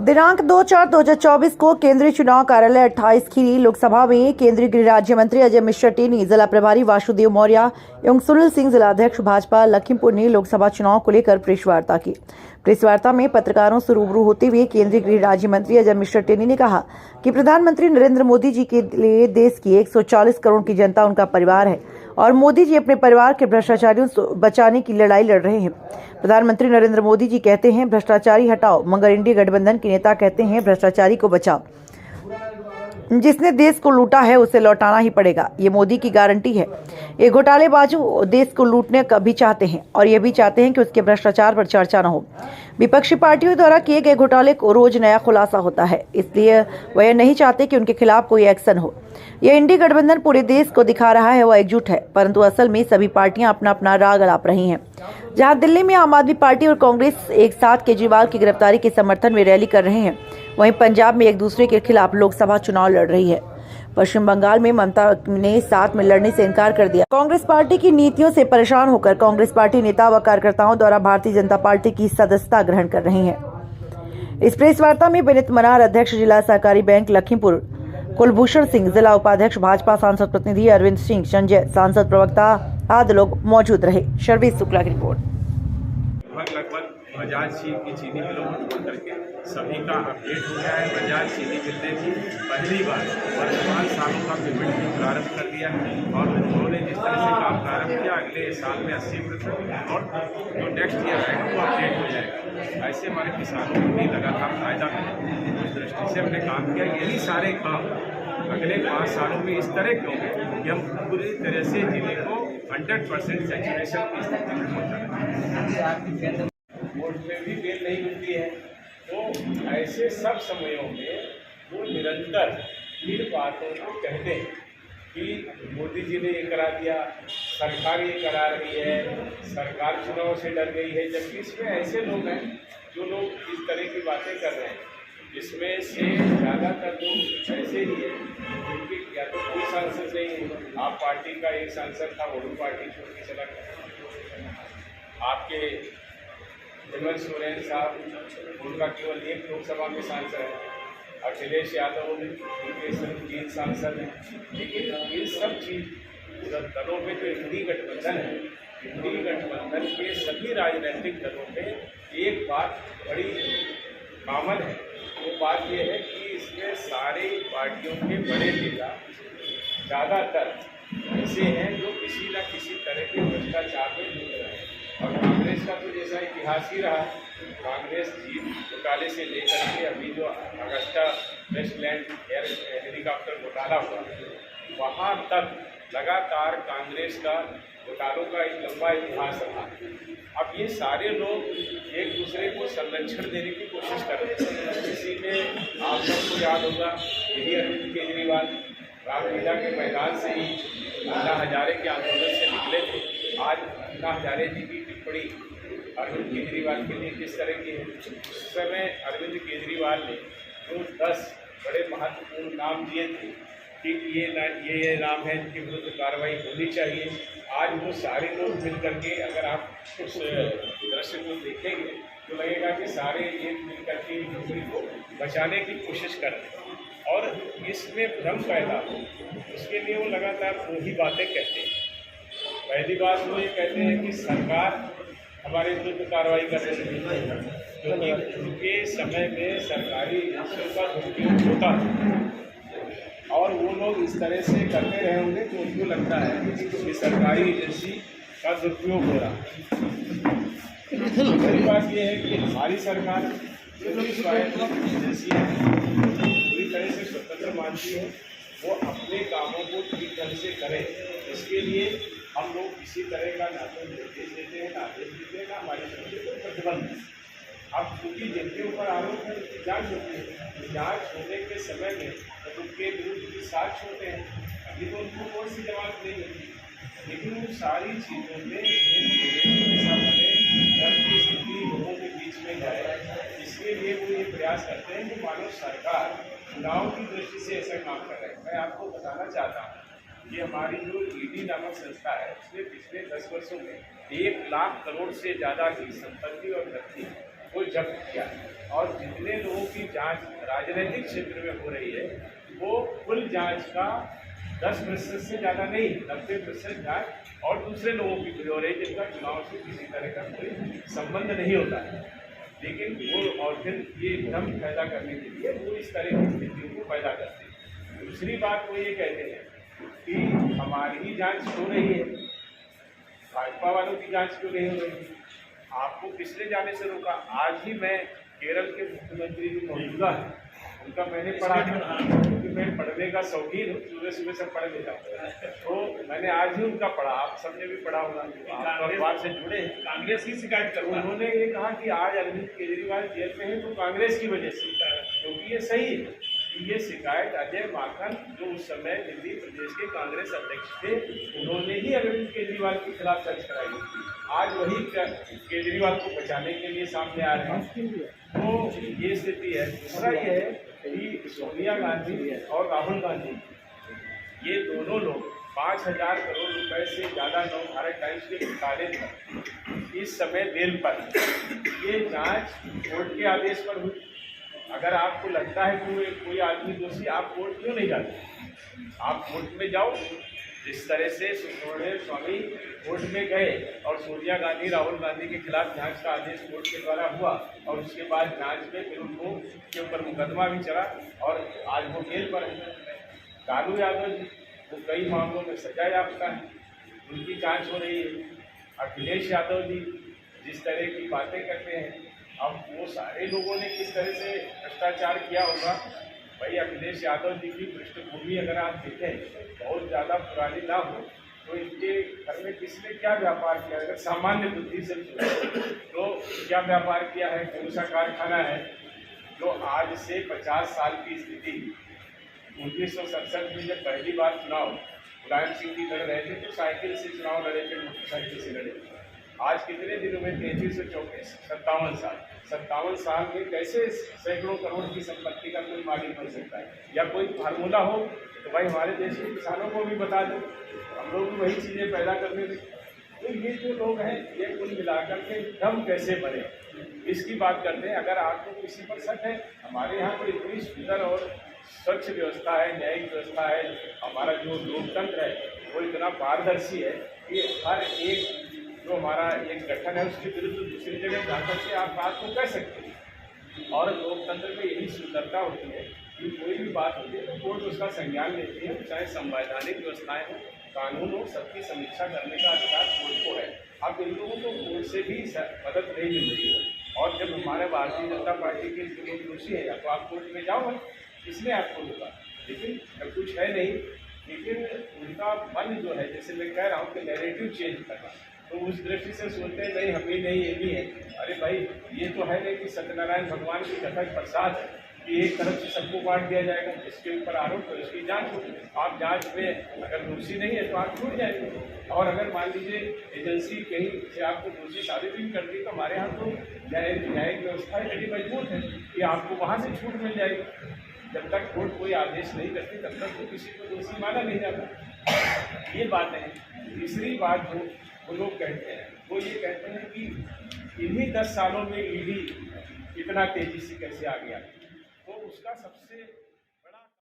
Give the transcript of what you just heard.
दिनांक 2/4/2024 को केंद्रीय चुनाव कार्यालय 28 खीरी लोकसभा में केंद्रीय गृह राज्य मंत्री अजय मिश्रा टेनी, जिला प्रभारी वासुदेव मौर्य एवं सुनील सिंह, जिला अध्यक्ष भाजपा लखीमपुर ने लोकसभा चुनाव को लेकर प्रेस वार्ता की। प्रेस वार्ता में पत्रकारों से रूबरू होते हुए केंद्रीय गृह राज्य मंत्री अजय मिश्रा टेनी ने कहा कि प्रधानमंत्री नरेंद्र मोदी जी के लिए देश की 140 करोड़ की जनता उनका परिवार है और मोदी जी अपने परिवार के भ्रष्टाचारियों से बचाने की लड़ाई लड़ रहे हैं। प्रधानमंत्री नरेंद्र मोदी जी कहते हैं भ्रष्टाचारी हटाओ, मगर इंडिया गठबंधन के नेता कहते हैं भ्रष्टाचारी को बचाओ। जिसने देश को लूटा है उसे लौटाना ही पड़ेगा, ये मोदी की गारंटी है। ये घोटालेबाजू देश को लूटने का भी चाहते हैं और ये भी चाहते हैं कि उसके भ्रष्टाचार पर चर्चा न हो। विपक्षी पार्टियों द्वारा किए गए घोटाले को रोज नया खुलासा होता है, इसलिए वह यह नहीं चाहते कि उनके खिलाफ कोई एक्शन हो। यह इंडी गठबंधन पूरे देश को दिखा रहा है वह एकजुट है, परंतु असल में सभी पार्टियां अपना अपना राग अलाप रही हैं। जहां दिल्ली में आम आदमी पार्टी और कांग्रेस एक साथ केजरीवाल की गिरफ्तारी के समर्थन में रैली कर रहे हैं, वहीं पंजाब में एक दूसरे के खिलाफ लोकसभा चुनाव लड़ रही है। पश्चिम बंगाल में ममता ने साथ में लड़ने से इनकार कर दिया। कांग्रेस पार्टी की नीतियों से परेशान होकर कांग्रेस पार्टी नेता व कार्यकर्ताओं द्वारा भारतीय जनता पार्टी की सदस्यता ग्रहण कर रहे हैं। इस प्रेस वार्ता में विनीत मनार, अध्यक्ष जिला सहकारी बैंक लखीमपुर, कुलभूषण सिंह, जिला उपाध्यक्ष भाजपा, सांसद प्रतिनिधि अरविंद सिंह, संजय, सांसद प्रवक्ता आदि लोग मौजूद रहे। शर्वीर शुक्ला की रिपोर्ट। लगभग बजाज की चीनी मिलों को छोड़ करके सभी का अपडेट हो गया है। बजाज चीनी मिल ने भी पहली बार वर्तमान सालों का पेमेंट प्रारंभ कर दिया है और उन्होंने जिस तरह से काम प्रारंभ किया अगले साल में 80% और जो नेक्स्ट ईयर है वो अपडेट हो जाएगा। ऐसे हमारे किसानों को भी लगातार फायदा मिले, उस दृष्टि से हमने काम किया। यही सारे काम अगले 5 सालों में इस तरह के होंगे कि हम पूरी तरह से जिले को 100% सैचुरेशन की स्थिति में पहुँचाएंगे। वोट में भी बेल नहीं मिलती है, तो ऐसे सब समयों में वो निरंतर इन बातों को कहते हैं कि मोदी जी ने ये करा दिया, सरकार ये करा रही है, सरकार चुनाव से डर गई है। जबकि इसमें ऐसे लोग हैं जो लोग इस तरह की बातें कर रहे हैं, जिसमें से ज़्यादातर लोग ऐसे ही है जिनके या तो कोई सांसद नहीं है। आप पार्टी का एक सांसद था, वो भी पार्टी छोड़ के चला गया। आपके हेमंत सोरेन साहब, उनका केवल एक लोकसभा में सांसद है। अखिलेश यादव उनके सिर्फ 3 सांसद हैं। लेकिन इन सब चीज दलों में जो इंडी गठबंधन है, इंडी गठबंधन के सभी राजनीतिक दलों में एक बात बड़ी कॉमन है। वो बात ये है कि इसमें सारे पार्टियों के बड़े नेता ज़्यादातर ऐसे हैं जो किसी न किसी तरह के भ्रष्टाचार में जुड़ रहे हैं। और कांग्रेस का तो जैसा इतिहास ही रहा, कांग्रेस जीत घोटाले से लेकर के अभी जो अगस्ता वेस्टलैंड हेलीकॉप्टर घोटाला हुआ वहाँ तक लगातार कांग्रेस का घोटालों का एक लंबा इतिहास रहा। अब ये सारे लोग एक दूसरे को संरक्षण देने की कोशिश कर रहे हैं। इसी में आप सबको याद होगा, यही अरविंद केजरीवाल रामलीला के मैदान से ही अन्ना हजारे के आंदोलन से निकले थे। आज अन्ना हजारे जी की टिप्पणी अरविंद केजरीवाल के लिए किस तरह की है? उस समय अरविंद केजरीवाल ने जो 10 बड़े महत्वपूर्ण नाम दिए थे कि ये नाम है जिनके विरुद्ध कार्रवाई होनी चाहिए, आज वो सारे लोग मिल करके अगर आप उस दृश्य को देखेंगे तो लगेगा कि सारे एक मिल करके दूसरे को बचाने की कोशिश कर रहे हैं और इसमें भ्रम पैदा हो, उसके लिए वो लगातार 2 ही बातें कहते हैं। पहली बात वो ये कहते हैं कि सरकार हमारे विरुद्ध कार्रवाई कर रही है, क्योंकि उनके समय में सरकारी एजेंसियों का दुरुपयोग होता है और वो लोग इस तरह से करते रहे होंगे तो उनको लगता है कि सरकारी एजेंसी का दुरुपयोग हो रहा है। पहली बात ये है कि हमारी सरकार जो भी स्वायत्त एजेंसी है पूरी तरह से स्वतंत्र मानती है, वो अपने कामों को ठीक ढंग से करें। इसके लिए हम लोग किसी तरह का ना तो निर्देश देते हैं, ना आदेश देते हैं, ना हमारी तरफ से कोई प्रतिबंध है। अब क्योंकि जिनके ऊपर आरोप है उसकी जाँच होती है, जाँच होने के समय में तो उनके विरुद्ध भी साक्ष्य होते हैं। अभी तो उनको कौन सी जमानत नहीं मिलती, लेकिन उन सारी चीज़ों में डर की स्थिति लोगों के बीच में जाए, इसके लिए वो ये प्रयास करते हैं कि मानो सरकार चुनाव की दृष्टि से ऐसा काम कर रहा है। मैं आपको बताना चाहता हूँ कि हमारी जो ईडी नामक संस्था है उसने पिछले 10 वर्षों में 1 लाख करोड़ से ज़्यादा की संपत्ति और नकदी को जब्त किया है। और जितने लोगों की जांच राजनीतिक क्षेत्र में हो रही है वो कुल जांच का 10% से ज़्यादा नहीं, 90% जांच और दूसरे लोगों की भी हो रही है जिनका चुनाव से किसी तरह का कोई संबंध नहीं होता है। लेकिन वो और फिर ये भ्रम पैदा करने के लिए वो इस तरह की स्थितियों को पैदा करते हैं। दूसरी बात वो ये कहते हैं कि हमारी ही जांच हो रही है, भाजपा वालों की जांच क्यों नहीं हो रही? आपको किसने जाने से रोका? आज ही मैं केरल के मुख्यमंत्री जो मौजूदा है उनका मैंने पढ़ा था, क्योंकि मैं पढ़ने का शौकीन हूँ, सुबह सुबह से पढ़ लेता हूँ, तो मैंने आज ही उनका पढ़ा। आप सबने भी पढ़ा होगा, आप अखबार से जुड़े हैं। कांग्रेस की शिकायत कर उन्होंने ये कहा कि आज अरविंद केजरीवाल जेल में है तो कांग्रेस की वजह से, क्योंकि ये सही है। ये शिकायत अजय माकन जो उस समय दिल्ली प्रदेश के कांग्रेस अध्यक्ष थे, उन्होंने ही अरविंद केजरीवाल के खिलाफ दर्ज कराई थी। आज वही केजरीवाल को बचाने के लिए सामने आ रहे हैं, तो ये स्थिति है। दूसरा ये है कि सोनिया गांधी और राहुल गांधी ये दोनों लोग 5,000 करोड़ रुपए से ज़्यादा नव भारत टाइम्स के घोटाले पर इस समय बेल पर, ये जांच कोर्ट के आदेश पर हुई। अगर आपको लगता है कि कोई आदमी दोषी, आप कोर्ट क्यों नहीं जाते? आप कोर्ट में जाओ। जिस तरह से सुब्रमण्यम स्वामी कोर्ट में गए और सोनिया गांधी राहुल गांधी के खिलाफ जांच का आदेश कोर्ट के द्वारा हुआ और उसके बाद जांच में फिर उनको के ऊपर मुकदमा भी चला और आज वो जेल पर है। लालू यादव जी वो कई मामलों में सजा याफ्ता है, उनकी जांच हो रही है। अखिलेश यादव जी जिस तरह की बातें करते हैं, अब वो सारे लोगों ने किस तरह से भ्रष्टाचार किया होगा। भाई अखिलेश यादव जी की पृष्ठभूमि अगर आप देखें, बहुत ज़्यादा पुरानी ना हो, तो इनके घर में किसने क्या व्यापार किया? अगर सामान्य बुद्धि से तो क्या व्यापार किया है? कौन सा कारखाना है जो आज से 50 साल की स्थिति? 1967 में जब पहली बार चुनाव मुलायम सिंह जी लड़ रहे थे तो साइकिल से चुनाव लड़े थे, मोटरसाइकिल से लड़े। आज कितने दिनों में 3324, 57 साल में कैसे सैकड़ों करोड़ की संपत्ति का कोई मालिक बन सकता है? या कोई फार्मूला हो तो भाई हमारे देश के किसानों को भी बता दो, हम लोग भी वही चीज़ें पैदा करने लगे। तो ये जो लोग हैं ये कुल मिलाकर के दम कैसे बने, इसकी बात करते हैं। अगर आपको किसी पर शक है, हमारे यहाँ तो इतनी सुंदर और स्वच्छ व्यवस्था है, न्यायिक व्यवस्था है, हमारा जो लोकतंत्र है वो इतना पारदर्शी है कि हर एक जो हमारा एक गठन है उसके विरुद्ध दूसरी जगह जाकर के आप बात को कह सकते हैं। और लोकतंत्र में यही सुंदरता होती है कि कोई भी बात होती है तो कोर्ट उसका संज्ञान लेती है, चाहे संवैधानिक व्यवस्थाएं हो, कानून हो, सबकी समीक्षा करने का अधिकार कोर्ट को है। अब इन लोगों को कोर्ट से भी मदद नहीं मिल रही है। और जब हमारे भारतीय जनता पार्टी के जो लोग दोषी है, या तो आप कोर्ट में जाओ, इसने आपको रोका, लेकिन जब कुछ है नहीं। लेकिन उनका मन जो है, जैसे मैं कह रहा हूँ कि नैरेटिव चेंज करना, तो उस दृष्टि से सोचते हैं नहीं हमें नहीं ये भी है। अरे भाई ये तो है नहीं कि सत्यनारायण भगवान की कथा प्रसाद है कि एक तरफ से सबको बांट दिया जाएगा, इसके ऊपर आरोप तो इसकी जांच होगी। आप जांच में अगर दोषी नहीं है तो आप छूट जाएंगे। और अगर मान लीजिए एजेंसी कहीं से आपको दोषी साबित भी कर दी तो हमारे यहाँ तो न्यायिक व्यवस्था बड़ी मजबूत है कि आपको वहाँ से छूट मिल जाएगी। जब तक कोर्ट कोई आदेश नहीं करती तब तक तो किसी को दोषी माना नहीं जाता। ये बात है। तीसरी बात जो वो लोग कहते हैं वो ये कहते हैं कि इन्हीं 10 सालों में ईडी इतना तेजी से कैसे आ गया। तो उसका सबसे